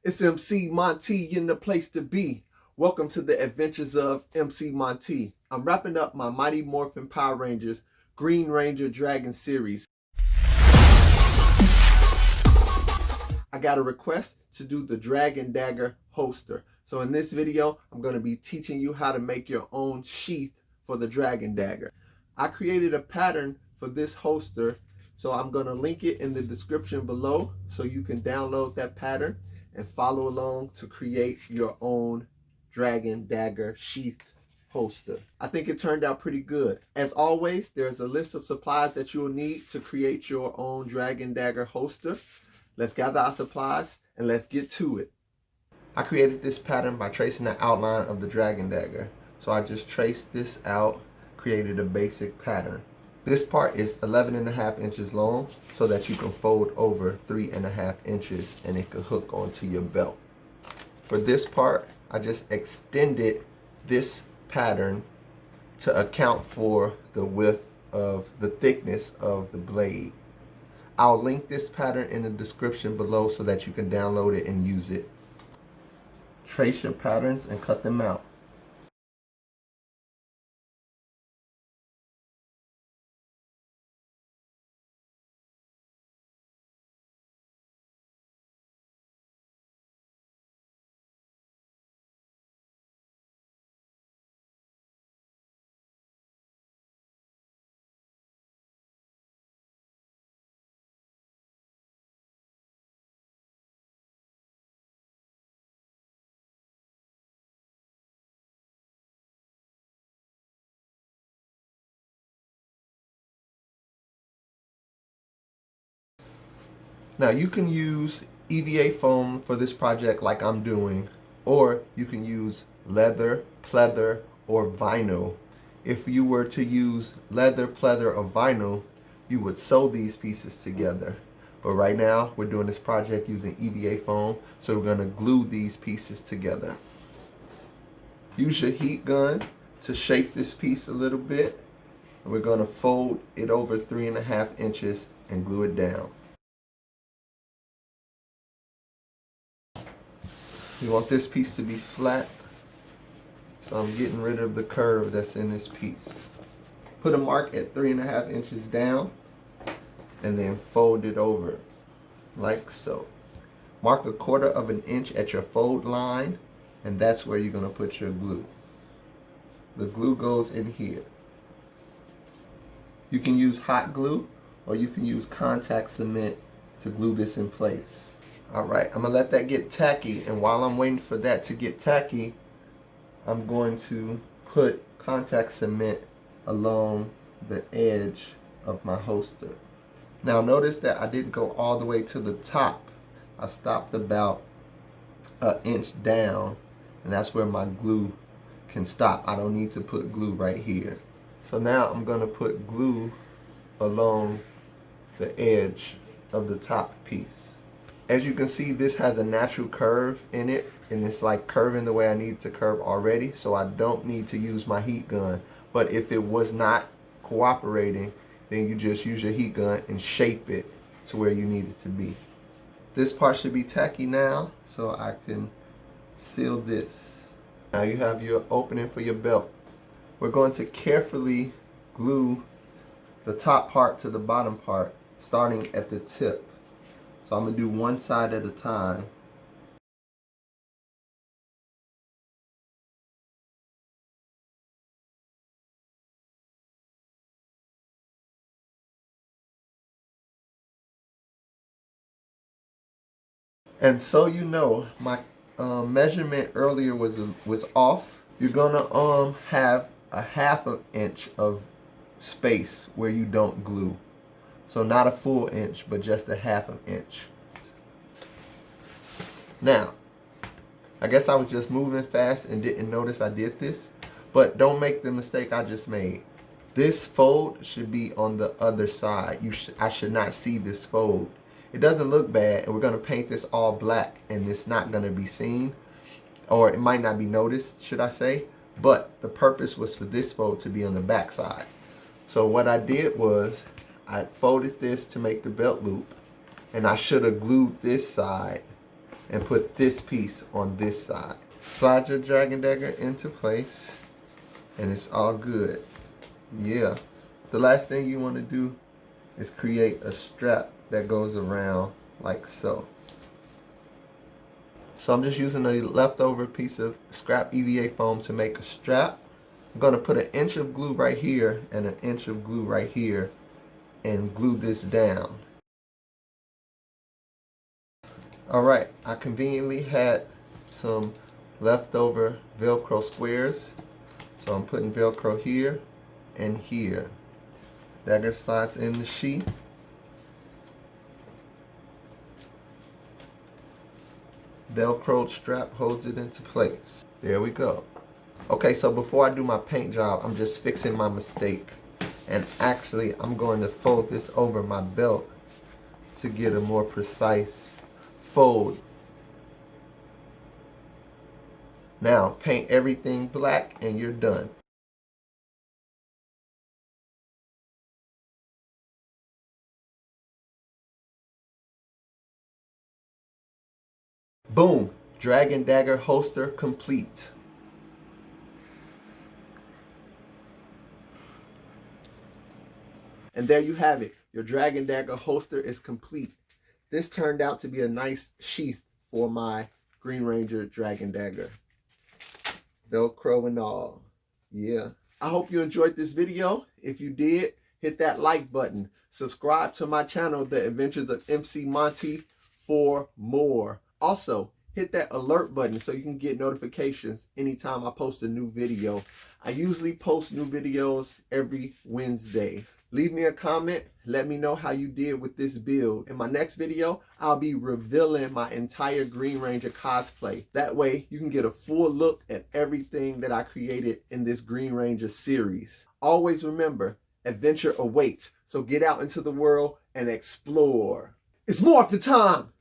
It's MC Monte in the place to be. Welcome to the adventures of MC Monte. I'm wrapping up my Mighty Morphin Power Rangers Green Ranger Dragon series. I got a request to do the Dragon Dagger holster. So in this video, I'm going to be teaching you how to make your own sheath for the Dragon Dagger. I created a pattern for this holster, so I'm going to link it in the description below so you can download that pattern and follow along to create your own Dragon Dagger sheath holster. I think it turned out pretty good. As always, there's a list of supplies that you'll need to create your own Dragon Dagger holster. Let's gather our supplies and let's get to it. I created this pattern by tracing the outline of the Dragon Dagger. So I just traced this out, created a basic pattern. This part is 11.5 inches long so that you can fold over 3.5 inches and it can hook onto your belt. For this part, I just extended this pattern to account for the width of the thickness of the blade. I'll link this pattern in the description below so that you can download it and use it. Trace your patterns and cut them out. Now you can use EVA foam for this project like I'm doing, or you can use leather, pleather, or vinyl. If you were to use leather, pleather, or vinyl, you would sew these pieces together. But right now we're doing this project using EVA foam, so we're going to glue these pieces together. Use your heat gun to shape this piece a little bit, and we're going to fold it over 3.5 inches and glue it down. You want this piece to be flat, so I'm getting rid of the curve that's in this piece. Put a mark at 3.5 inches down and then fold it over like so. Mark 1/4 inch at your fold line, and that's where you're going to put your glue. The glue goes in here. You can use hot glue or you can use contact cement to glue this in place. Alright, I'm going to let that get tacky, and while I'm waiting for that to get tacky, I'm going to put contact cement along the edge of my holster. Now notice that I didn't go all the way to the top. I stopped about 1 inch down, and that's where my glue can stop. I don't need to put glue right here. So now I'm going to put glue along the edge of the top piece. As you can see, this has a natural curve in it, and it's like curving the way I need it to curve already, so I don't need to use my heat gun. But if it was not cooperating, then you just use your heat gun and shape it to where you need it to be. This part should be tacky now, so I can seal this. Now you have your opening for your belt. We're going to carefully glue the top part to the bottom part, starting at the tip. So I'm going to do one side at a time. And so you know, my measurement earlier was off. You're going to have 1/2 inch of space where you don't glue. So not a full inch, but just 1/2 inch. Now, I guess I was just moving fast and didn't notice I did this, but don't make the mistake I just made. This fold should be on the other side. I should not see this fold. It doesn't look bad, and we're going to paint this all black, and it's not going to be seen, or it might not be noticed, should I say, but the purpose was for this fold to be on the back side. So what I did was I folded this to make the belt loop, and I should have glued this side and put this piece on this side. Slide your Dragon Dagger into place and it's all good. Yeah. The last thing you want to do is create a strap that goes around like so. So I'm just using a leftover piece of scrap EVA foam to make a strap. I'm going to put an inch of glue right here and an inch of glue right here and glue this down. Alright, I conveniently had some leftover Velcro squares. So I'm putting Velcro here and here. Dagger slides in the sheath. Velcro strap holds it into place. There we go. Okay, so before I do my paint job, I'm just fixing my mistake. And actually, I'm going to fold this over my belt to get a more precise fold. Now, paint everything black and you're done. Boom! Dragon Dagger holster complete. And there you have it. Your Dragon Dagger holster is complete. This turned out to be a nice sheath for my Green Ranger Dragon Dagger. Velcro and all. Yeah. I hope you enjoyed this video. If you did, hit that like button. Subscribe to my channel, The Adventures of Emcee Monte, for more. Also, hit that alert button so you can get notifications anytime I post a new video. I usually post new videos every Wednesday. Leave me a comment. Let me know how you did with this build. In my next video, I'll be revealing my entire Green Ranger cosplay. That way, you can get a full look at everything that I created in this Green Ranger series. Always remember, adventure awaits. So get out into the world and explore. It's Morpher time!